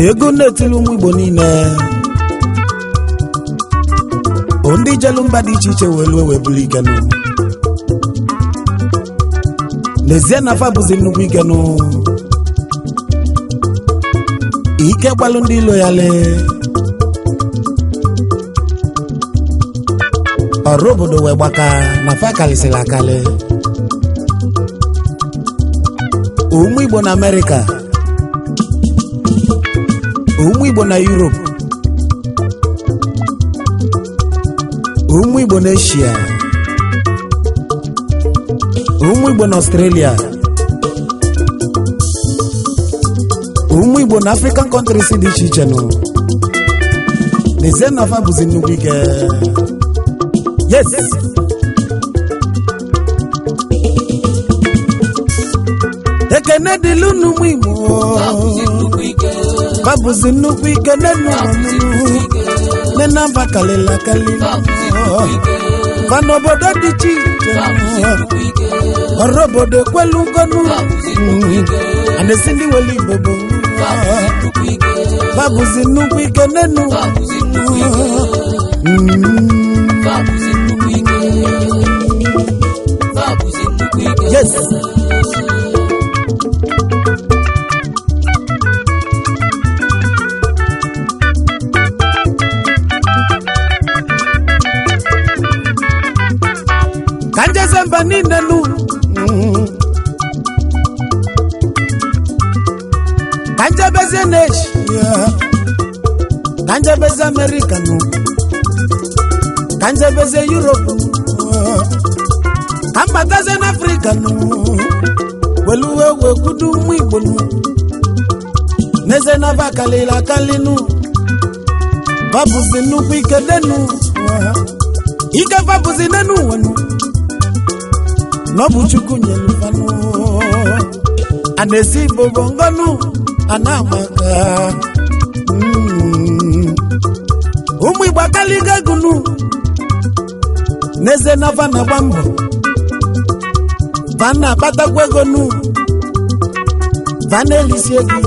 ego na-etili ụmụ Igbo niile ndị jelu mba dị iche iche wee bụrụ ikenu n'ezie na fa bụzi nnukwu ikenu ike gbalụ ndị ilo ya lee ọrụ obodo wee gbaka na fa kalisịrị akali ụmụ Igbo na Amerịka ụmụ Igbo na Europe ụmụ Igbo na Asia ụmụ Igbo na Australia ụmụ Igbo na African countries dị iche iche nụ n'ezie na fa bụzi nnukwu ike yes ekene dịlụ n'ụmụ Igbo fa bụzi nnukwu ike nena mba kalịla kalị fa n'obodo dị iche iche ọrụ obodo ekwelu ngọnụ anesi ndị weli Igbo bụ fa bụzi nnukwu ike nenu yes kanjeze mba niile nu kanjebeze n'Asia kanjebeze America nu kanjebeze Europe kambataze n'Africa nu weluwe wekudu ụmụ Igbo nu neze na bakalila kalinu babuzi nnukwu ike denu ike babuzi nenu wenu n'ọbụ Chukwu nyelu fanu anesi bobo ngonu anamaka ụmụ Igbo akaliga gunu neze na fana gbambo fana batakwa ego nu fana elisi ego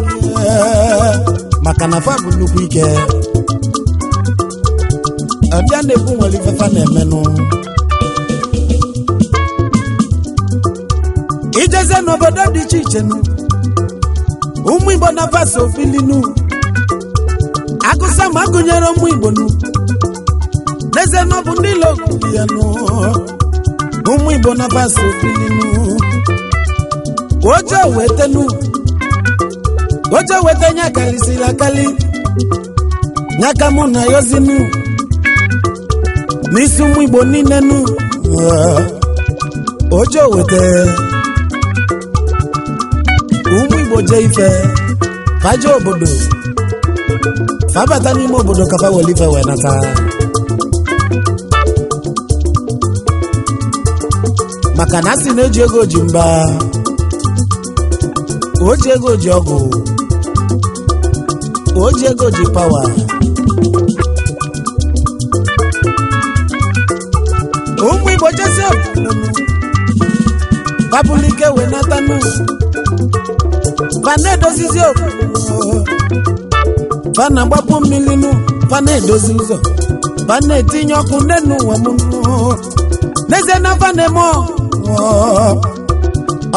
maka na fa bụ nnukwu ike ọbịa na-ekwu nwere ife fa na-emenụ ijeze n'obodo dị iche iche nu ụmụ Igbo na faso filinu agụsa ma agụnyere ụmụ Igbo nu n'eze n'ọbụ ndị lokwu ya nu ụmụ Igbo na faso filinu ojo wetenu ojo wete nya kalisila kali nyaka mụ na yozinu n'isi ụmụ Igbo niile nu ojo wete ụmụ Igbo je ife faje obodo fabata n'ime obodo kafa weli ife wee nata maka na asị na-eji ego ji mba oji ego ji ọgụ oji ego ji pawa ụmụ Igbo jesi babulike wee nata nu fana edozizi obodo fana gbapụ mmiri nu fana edozi ụzọ fana etinye ọkụ nenu ụwa m n'ezie na fana eme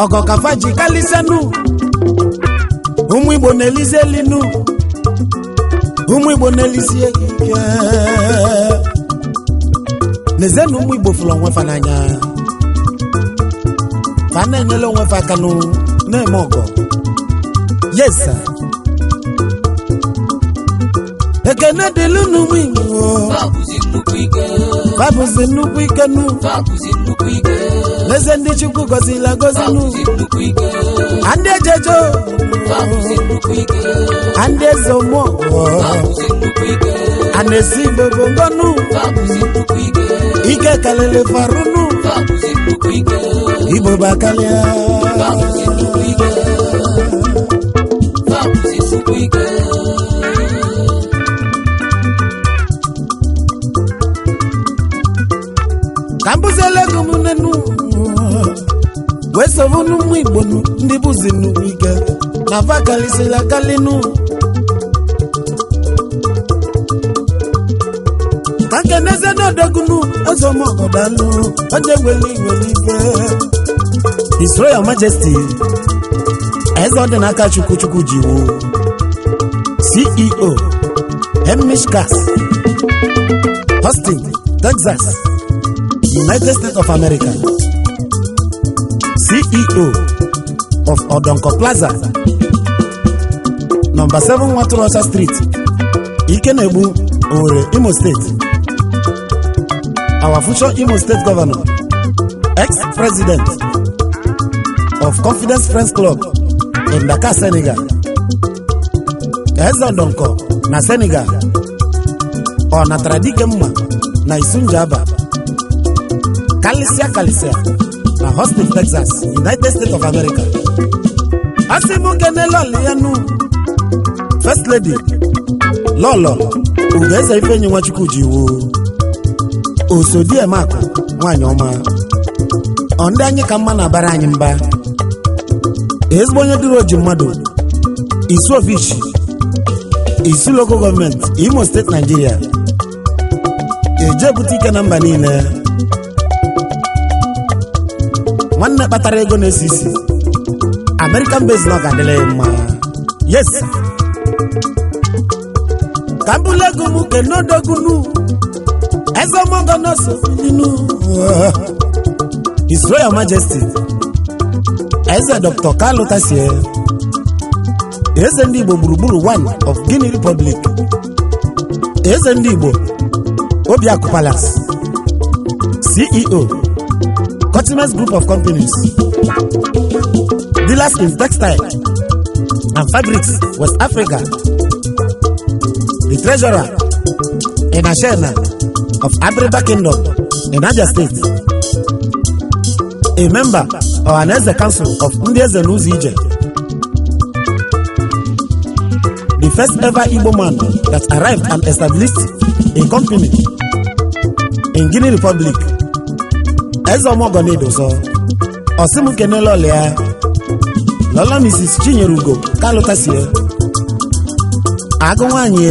ọgọ kafa ji kalịsa nu ụmụ Igbo na-elizi eli nu ụmụ Igbo na-elizi ike n'ezie na ụmụ Igbo fụrụ onwe fa n'anya fana enyela onwe fa aka nu na-eme ọgọ yes sir ekene dịlụ n'ụmụ Igbo babuzi nnukwu ike nu n'eze ndị Chukwu gọzila gọzi nu ndị ejejo ndị eze ụmụ anesi bobo ngonu ike kalele farunu Igbo bakalia kambuzele gumunenu wesovunu ụmụ Igbo nu ndị bụzi nnukwu ike na vakalisila kalinu ka keneze n'odogunu ezomogodalu onye weli ife His Royal Majesty eze ọdịnaka Chukwu jiwu CEO Hemishkas Austin, Texas, United States of America, CEO of Odonko Plaza, number 7 Waturosa Street, Ikenebu, Ore, Imo State. Our future Imo State Governor, ex-president of Confidence Friends Club in Dakar, Senegal. Odonko na Senegal. Ọ natara dike mma na Isunjaba Kalisia na Austin, Texas, United States of America. Asimu kenelo yanu First Lady Lolo Ugeze Ifenyi Nwachukwu jiwo Osodie Mako nwanyị ọma ndị anyị ka mma na bara anyị mba ezigbo onye dịrị oji mmadụ Isu Ofishi Isu Local Government Imo State, Nigeria. Eje butike na mba niile nwanne kpatara ego na-esi isi American base na gadele mma. Yes, kambulego mu kenodogunu ezomogo no so inu His Royal Majesty eze Dr. Carlo Tasie eze ndị Igbo gburugburu 1 of Guinea Republic, eze ndị Igbo Obiaku Palace, CEO Cottimus Group of Companies, dealers in textile and fabrics West Africa, the treasurer in Ashena of Abriba Kingdom in Niger State, a member of Aneze Council of Ndieze Nuzije, the first ever Igbo man that arrived and established a company in Guinea Republic. Ezomogonedo so Osimu kenelo lea Lola Mrs. Chinyerugo Carlo Tasie Agwanyi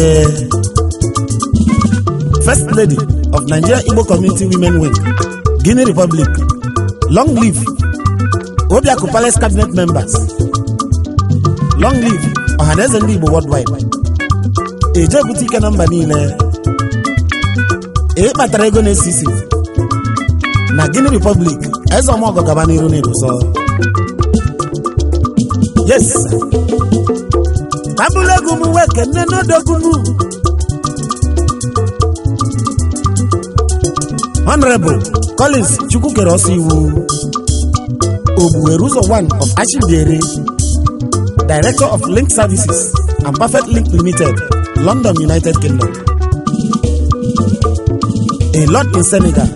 First Lady of Nigeria Igbo Community Women Wing, Guinea Republic. Long live Obiaku Palace Cabinet members. Long live Ohaneze ndị Igbo worldwide. Eje butike na mba niile kpatara ego na-esi isi na Guinea Republic. Ezomogo gaba n'iru n'edoso. Yes, kabulegu mu weke neno dogunu. Honorable Collins Chukwukere Osiwu Obueruzo 1 of Ashindere, Director of Link Services and Perfect Link Limited, London, United Kingdom. A lot in Senegal.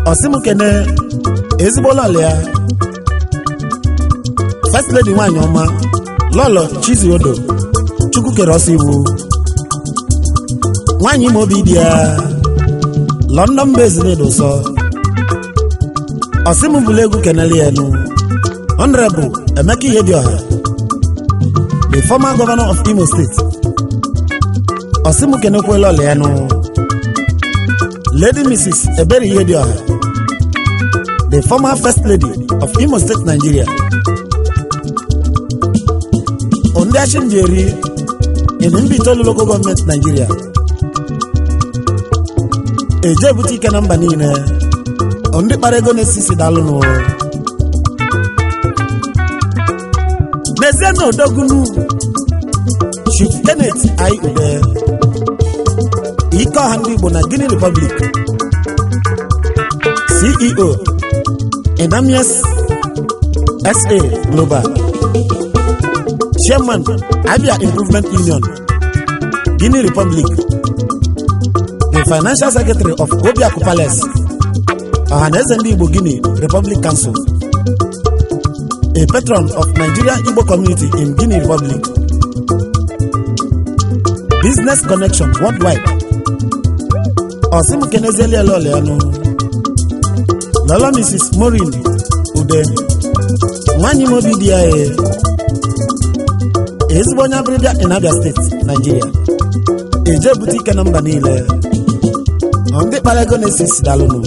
Osimukene Ezbola Lea, First Lady Wanyoma, Lolo Chiziodo, Chukwukere Osiwu, Wanyi Mobidia, London based Nedoso, Osimubulegu Kenelienu, Honorable Emeki Yedioha, the former governor of Imo State, Osimukenekwelo Leano, Lady Mrs. Eberi Yedioha, the former First Lady of Imo State, Nigeria, Ondashin Jerry in Mbitolu Local Government, Nigeria. Eje butike na mba niile ndị kpara ego na-esisi dalụnụ n'ezie na odogunu Chief Kenneth I. Ude ike ọha ndị Igbo na Guinea Republic, CEO Enamies SA Global, Chairman Abia Improvement Union, Guinea Republic, the Financial Secretary of Obiaku Palace, Ohaneze ndị Igbo Guinea Republic Council, a patron of Nigeria Igbo Community in Guinea Republic, Business Connection Worldwide. Osimukenezeli Loleano, Lola Mrs. Maureen Ude, Wanyi Mobidia, Ezbonya Bribia in Abia State, Nigeria. eje bute ike na mba niile ndị kpara ego na-esi isi dalụnụ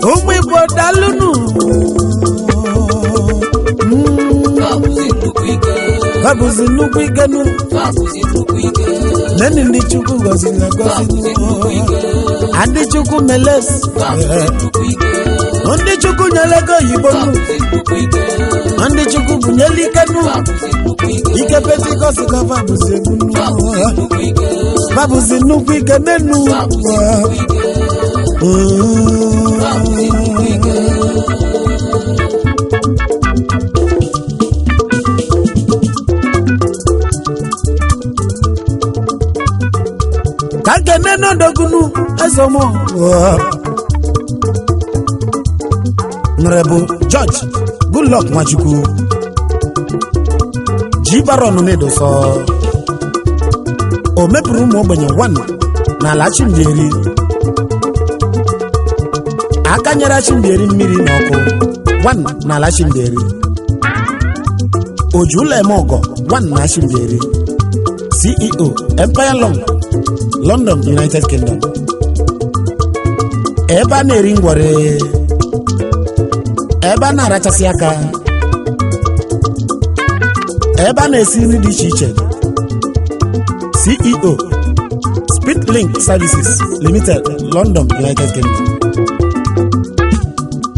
ụmụ Igbo dalụnụ babụzi nnukwu ike nụ neni ndị Chukwu gọziri agọzi adị Chukwu meles ndị Chukwu nyere ego oyibo nụ ndị Chukwu bunyere ike nụ ike Pentikọst ka babụzi egwu nụ babụzi nnukwu ike nenu ka kene n'odogunu ezomo Nrebu George Goodluck Nwachukwu ji baron n'edoso o mepụrụ ụmụ ogbenye 1 n'ala Chimdieri aka nyere Chimdieri mmiri n'ọkụ 1 n'ala Chimdieri Ojula Emogo 1 na Chimdieri CEO Empire Long London United Kingdom ebe a na-eri ngwere ebe a na-arachasị aka ebe a na-esi nri dị iche iche CEO Speedlink Services Limited London United Kingdom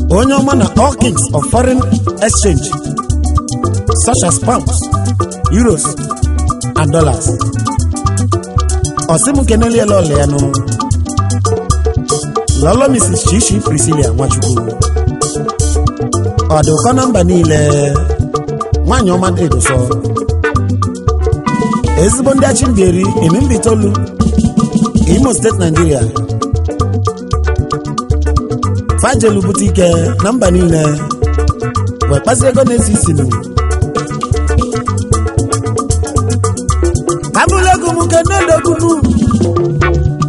onye ọma na all kings of foreign exchange such as pounds, euros and dollars Osimu keneli elole ya no Lolo Mrs. Chichi Priscilla Nwachukwu Oduko namba niile Nwanyi ọma edoso ezigbo ndị Chimdieri Imimbitolu Imo State Nigeria Fajelu butike namba niile wekpasi ego na-esi isinu Kamulego muke n'odogunu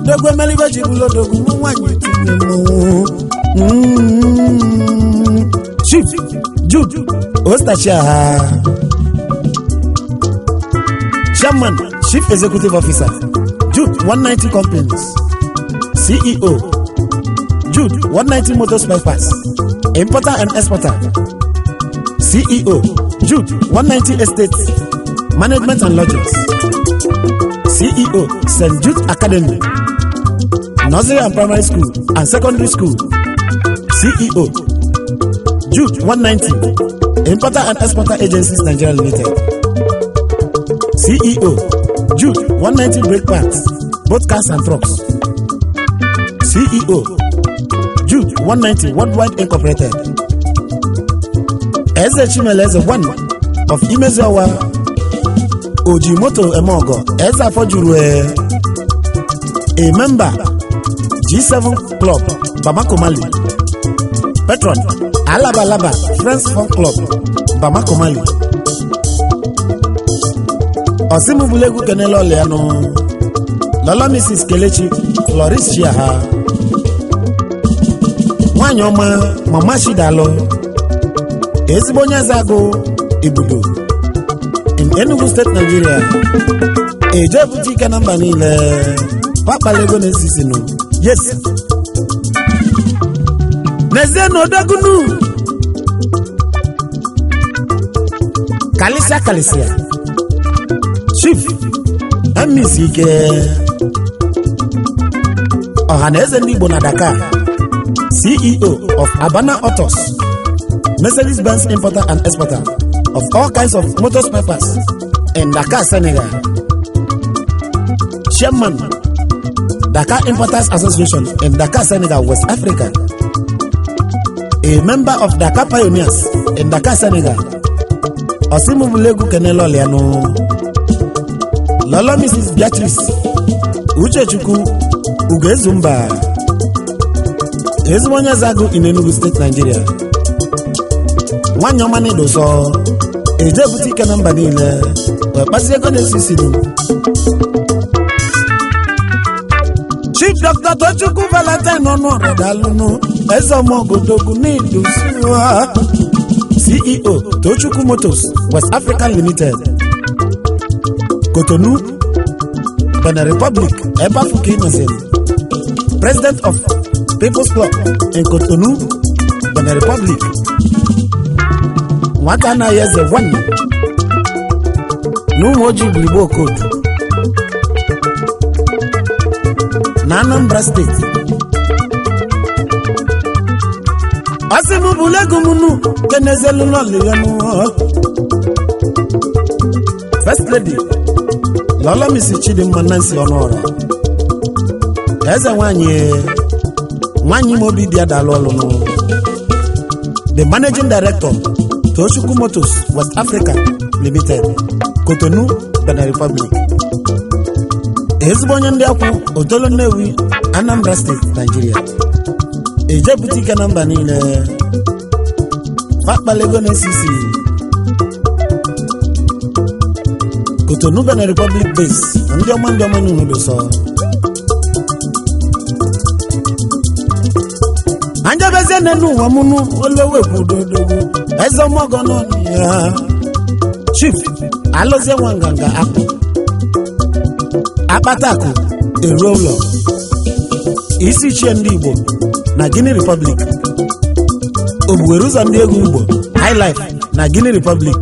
Dogwe melibe jibulo dogunu nwanyi tinye Chief Jude Ostacha Chairman Chief Executive Officer Jude 190 Companies CEO Jude 190 Motors Bypass Importer and Exporter CEO Jude 190 Estates Management and Logics CEO St. Jude Academy Nursery and Primary School and Secondary School CEO Jude 190 Importer and Exporter Agencies Nigeria Limited CEO Jude 190 Brake Parts both cars and trucks CEO Jude 190 Worldwide Incorporated Eze Chimeleze 1 of Imeziawa Ojimoto Emogo Eze Afojurue a member G7 Club Bamako Mali Patron Alabalaba Friends Fun Club Bamako Mali Osimu Bulegu Kenelo Leano Lola Mrs. Kelechi Floris Chiaha Mwanyoma Mama Shidalo Ezibonye Zago Ibudo in Enugu State, Nigeria. Eje butike namba niile Papa Lego nesisinu. Yes. Neze no dogunu Kalisia Chief Emisike Ohaneze Igbo na Dakar CEO of Abana Autos Mercedes-Benz importer and exporter of all kinds of motor spare parts in Dakar, Senegal. Chairman Dakar Importers Association in Dakar, Senegal, West Africa. A member of Dakar Pioneers in Dakar, Senegal. Osimu Bulegu Kenelo Leano Lolo Mrs. Beatrice Uchechukwu Ugezumba Ezimonya Zago in Enugu State, Nigeria. Nwanyoma Nedoso Eje butike namba niile wekpasi ego na-esisinu. Chief Dr. Tochukwu Valentine Ọnụọra Dalụnụ Ezeomogodogu Nidusuwa CEO Tochukwu Motors West Africa Limited Cotonou Benin Republic ebe afọ ka ịnọziri President of People's Club in Cotonou, Benin Republic. Nwata anaghị eze one na ụmụ ojii Igbo Okodu na Anambra Steeti. Asị m bụ lego m nu kenezelu n'ọlụ ya n'ụwa. First Lady Lola Mrs. Chidimma Nancy Ọnụọra eze nwanyị mobi dị adalụ ọlụ nụ. The Managing Director Tochukwu Motors West Africa Limited, Cotonou, Benin Republic. Ezigbo onye ndị akwụ Otolo Nnewi, Anambra State, Nigeria. Ejepụta ike na mba niile fakpalego n'esisi Cotonou, Benin Republic base. Ndị ọma n'ụlọ sọ anjabeze nenu ụwa mụnụ olowe kwudodogo eze ọmọgọ n'ọnụ ya. Chief Alozie Nwanganga Akpatakụ eruo ụlọ isi chie ndị Igbo na Guinea Republic. Ogbuwere ụzọ ndị egwu Igbo Highlife na Guinea Republic.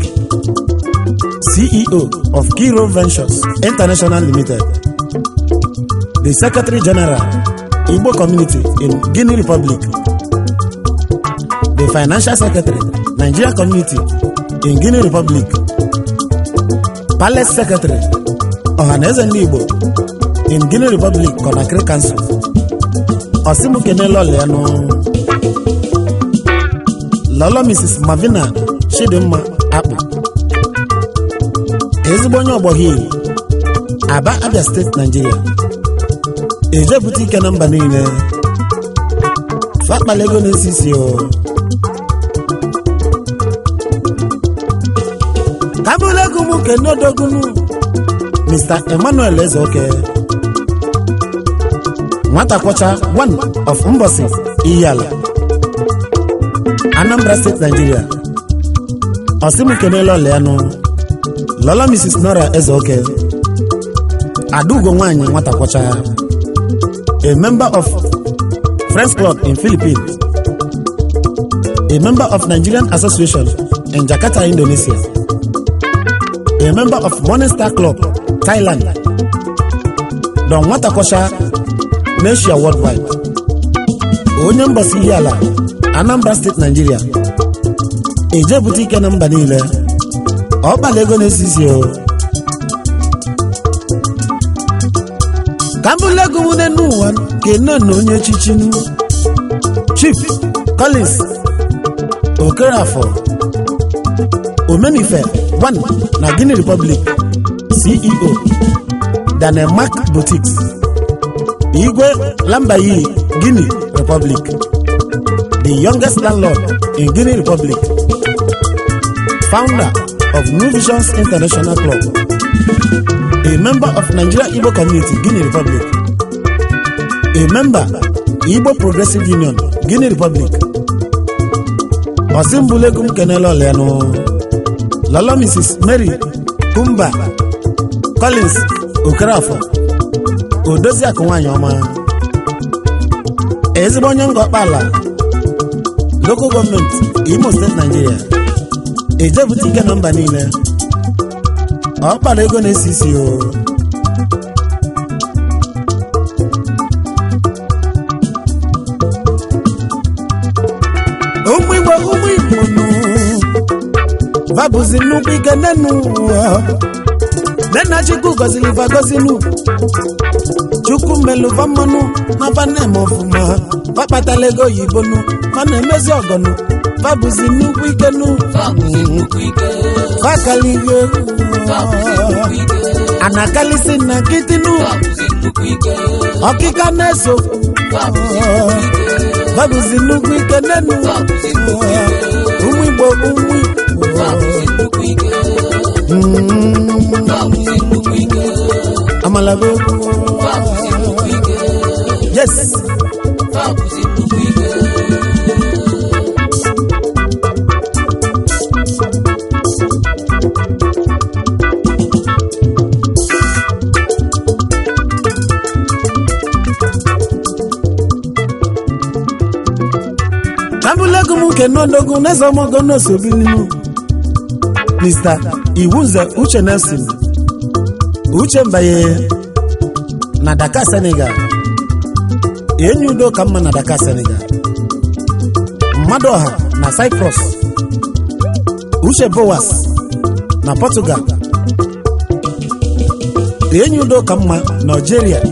CEO of Kiro Ventures International Limited. The Secretary General Igbo Community in Guinea Republic. The Financial Secretary Nigeria Community in Guinea Republic. Palace Secretary Ohaneze ndị Igbo in Guinea Republic Conakry Council. Osimukene Loliano Lolo Mrs. Mavina Chidimma Akpu ezigbo onye Ogbohi Aba, Abia State, Nigeria. Ejepụta ike na mba niile fakpalego n'esisi o. Kabulego mu kenodogunu Mr. Emmanuel Ezeoke nwata kwọcha one of Mbosi Iyala, Anambra State, Nigeria. Osimukene Loliano Lola Mrs. Nora Ezeoke Adugo nwanyị nwata kwọcha, a member of Friends Club in Philippines, a member of Nigerian Association in Jakarta, Indonesia, a member of Morning Star Club, Thailand. Don nwata kwọcha Asia worldwide. Onye Mbosi Iyala, Anambra State, Nigeria. Ejepụta ike na mba niile ọkpalego n'esisi o. Kambulego mu n'ụwa keno na onye echichi Chief Collins Okerafo Omenife one na Guinea Republic. CEO Daniel Mark Boutiques Igwe Lambayi, Guinea Republic. The youngest landlord in Guinea Republic. Founder of New Visions International Club. A member of Nigeria Igbo Community, Guinea Republic. A member Igbo Progressive Union, Guinea Republic. Osimbulegum Kenelo Leano Lolo Mrs. Mary Kumba Collins Okerafo Odozi Akụnwanyị ọma ezigbo onye Ngọkpala Local Government Imo State, Nigeria. Ejepụta ike na mba niile ọkpara ego na-esisi o. Ụmụ Igbo nụ vabuzi nnukwu ike nenu nena Chukwu gọzili vagozinu Chukwu meluva mmanụ na vanem ọfụma vakpatala ego oyibo nụ mana emezi ọgọnụ vabuzi nnukwu ike nụ vakaligo anakalisi na kitinu ọkịka na-eso vabuzi nnukwu ike nenu ụmụ Igbo Amalabe yes Kenodogu Nezomogo no Sobilinu Mr. Iwunze Uche Nelson Uche Mbaye na Dakar Senegal Enyudo Kama na Dakar Senegal Madoha na Cyprus Uche Boas na Portugal Enyudo Kama Nigeria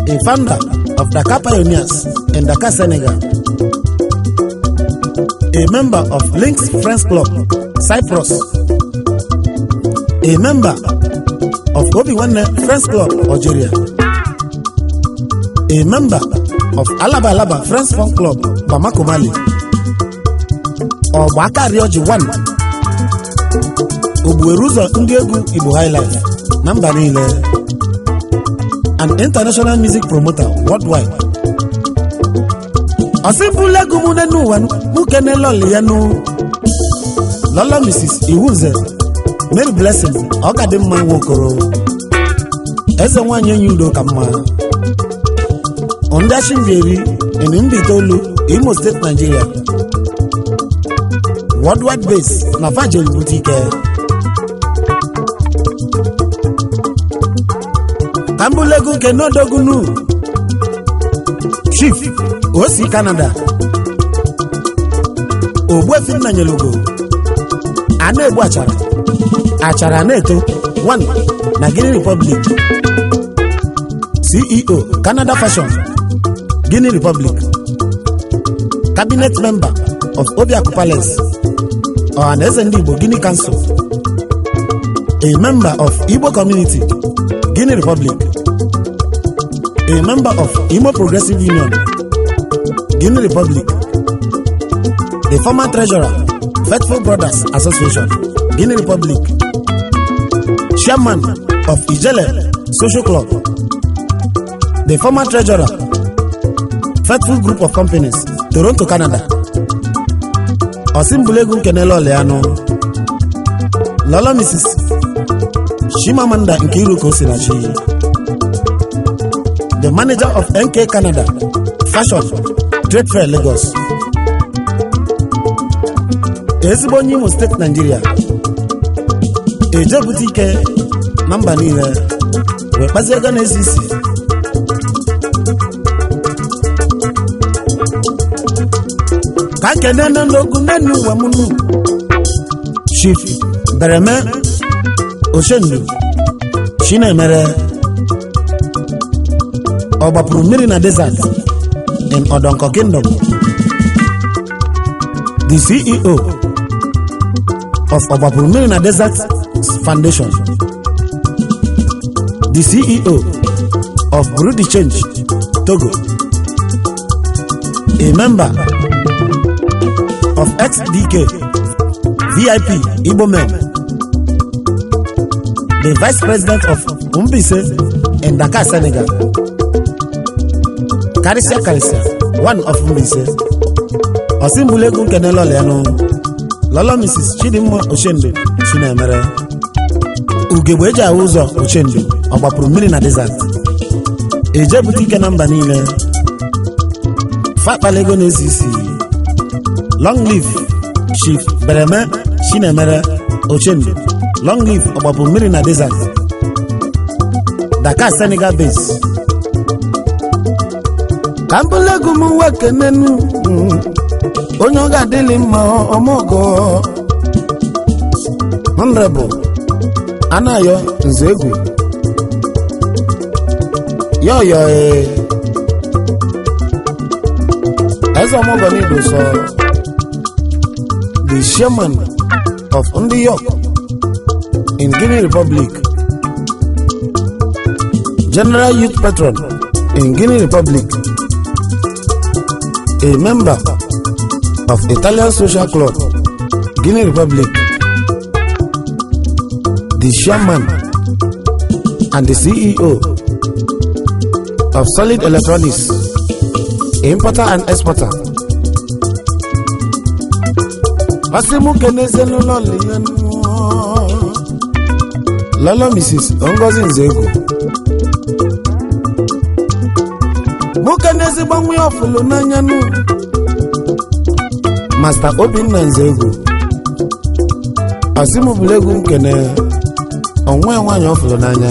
a founder of Dakar Pioneers in Dakar Senegal, a member of Links Friends Club Cyprus, a member of Obi-Wan Friends Club Algeria, a member of Alaba Friends Fun Club Bamako Mali, Obaka Rioji 1, Obueruzo Ndiegu Igbo Highlife, number Nile, an international music promoter worldwide. Osibule gumune nuwan mukene loli yanu. Lola Mrs. Iwunze Mary Blessing Okadimma Nwokoro Eze nwanye nyudo kama Ondashinjeri in Mbitolu, Imo State, Nigeria. Worldwide base na Fajel Boutique. Kambulegu Kenodogunu Chief Osi Canada Ogbuefi Nanyelugo Ana Egbu Achara Neto 1 na Guinea Republic. CEO Canada Fashion Guinea Republic. Cabinet member of Obiaku Palace Ohaneze Ndị Igbo Guinea Council. A member of Igbo Community Guinea Republic. A member of Imo Progressive Union Guinea Republic. The former treasurer Faithful Brothers Association Guinea Republic. Chairman of Ijele Social Club. The former treasurer Faithful Group of Companies Toronto, Canada. Osimbulegu Kenelo Leano Lola Mrs. Shimamanda Nkiruko Sinachi, the manager of NK Canada Fashion Trade Fair Lagos. Ezigbo Imo State, Nigeria. Eje boutique number niile we kpazi ego na ezisi. Ka kenene n'ogu nenu wa munu Chief Bereme Oshendu Chinemere Ogbapuru mmiri na desert in Odonko Kingdom. The CEO of Ogbapuru mmiri na Desert Foundation. The CEO of Burundi Change Togo. A member of XDK VIP Igbo Men. The Vice President of Umbise in Dakar, Senegal. Karisia, one of Umbise. Osimbulegu Kenelo Leano. Lola Mrs. Chidimma Oshende Chinemere. Ugebweja Uzo Oshende Ogbapuru mmiri na desert. Eje boutique number niile. Fata Lego n'ezisi. Long live Chief Bereme Chinemere Oshende. Long live Ogbapuru mmiri na desert. Dakar, Senegal base. Kambulegu muweke nenu onye ga dili mma omogo Honorable Anayo Nzegwu yo as omogo ni do so the chairman of New York in Guinea Republic, General Youth Patron in Guinea Republic, a member of Italian Social Club, Guinea Republic, the chairman and the CEO of Solid Electronics, importer and exporter. Lola Mrs. Ngozi Nzegwu Mukanezi Bangwe Ofulu Nanyanu Master Obinna Nzegwu Asimubulegu nkene onwe nwanyị ọfụrụ n'anya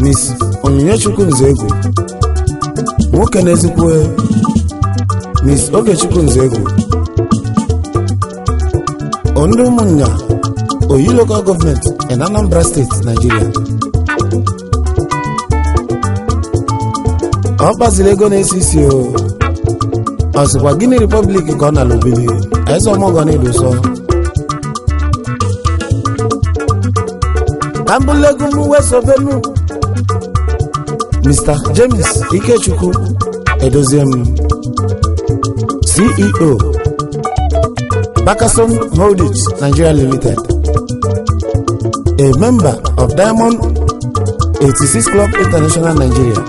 Miss Onyinyechuku Nzegwu nwoke na-ezikwe Miss Ogechukwu Nzegwu Ondo Umunya Oyi Local Government in Anambra State, Nigeria. Ọ gbaziri ego na-esisi ọzụkwa Guinea Republic ka ọ nala obili eze ọmọgọ na-edoso Kambulegu Mwesobenu Mr. James Ikechukwu Edoziem CEO Bakason Holdings Nigeria Limited, a member of Diamond 86 Club International Nigeria,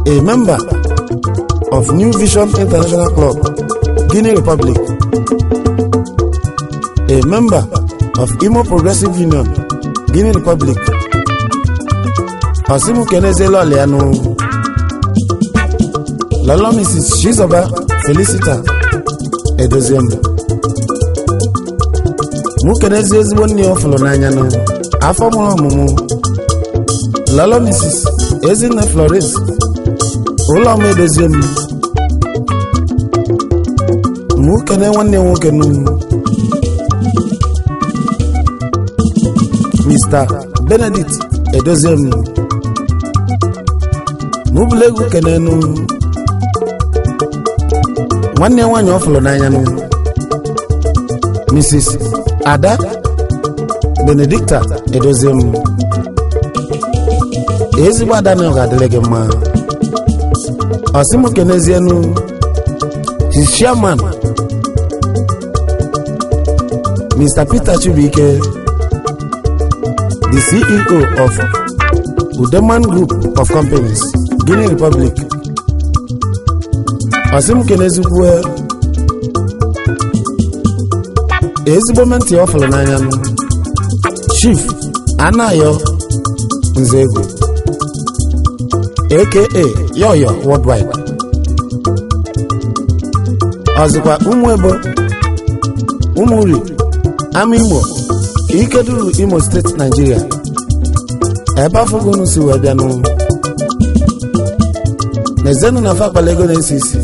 a member of New Vision International Club, Guinea Republic, a member of Imo Progressive Union, Guinea Republic, Osimu Keneze Loliano, Lolo Mrs. Shizoba Felicita Edoziem Mukenezi ezigbo nne ọfụlụ n'anya nụ afọ mụrụ ọmụmụ Lolo Mrs. Ezinne Flores ụlọma Edoziem mukene nwanne nwoke nụ Mr. Benedict Edoziem Mubulegu kenenu nwanne nwanyị ọfụlụ n'anya nụ Mrs. Ada Benedicta Edoziem ezigbo ada na ọ ga-adịrị gị mma Osimu kenezienu his chairman Mr. Peter Chibuike, the CEO of Udeman Group of Companies, Guinea Republic. Osimu kenezikwe ezigbo menti ọfụlụ n'anya Chief Anayo Nzegwu aka Yoyo Worldwide. Ọzịkwa Umuebo Umuri Amimo Ikeduru Imo State, Nigeria. Ebe afọgonu si wee bịanụ Nezenu na fakpalego na esisi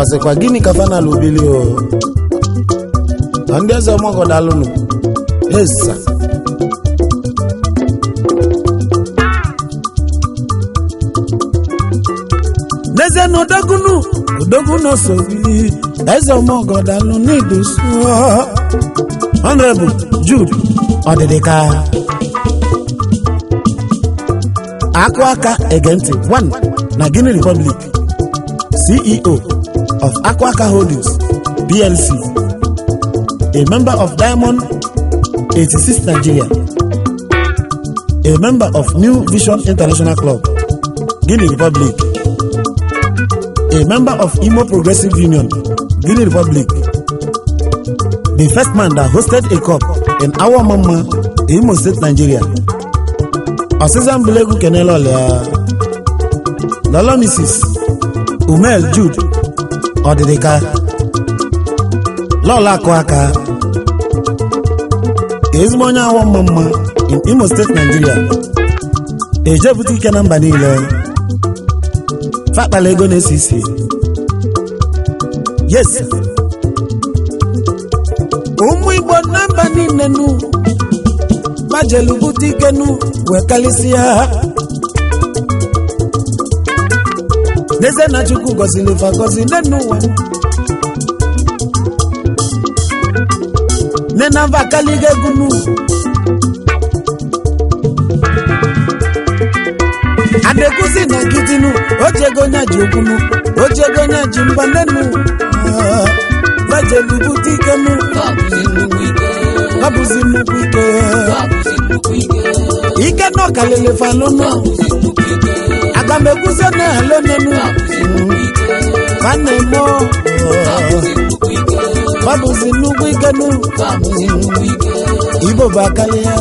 ọzịkwa gịnị ka fanal ubili o na ndị eze ọmọgọdalụnụ esa Nezenu odogunu sobi eze ọmọgọdalụ n'idusu Honorable Jude Odidika Akwaka Egenti 1 na Guinea Republic, CEO of Akwaka Holdings PLC, a member of Diamond 86 Nigeria, a member of New Vision International Club, Guinea Republic, a member of Imo Progressive Union, Guinea Republic, the first man that hosted a cup in our mama, Imo State, Nigeria. Osizan Bulegu Kenelo Lolo Mrs. Umel Jude Odidika Lola Kwaka Ezmonya Awa Mama in Imo State, Nigeria. Ejebuti Kenamba Nile Fakpalego Nesisi. Yes. Umu Igbo namba nile nu Majelu butike nu wekalisia Neze na Chukwu gozili fa gozile nuwa Nena vakalige gunu Adekusi na kitinu Ojego nyaji okunu Ojego nyaji mbanenu Majelu butike nu Kabuzi nukwike Ike no kalele falono Agamekuze ne halonenu Kanemo Kabuzi nukwike nu Ibo bakalia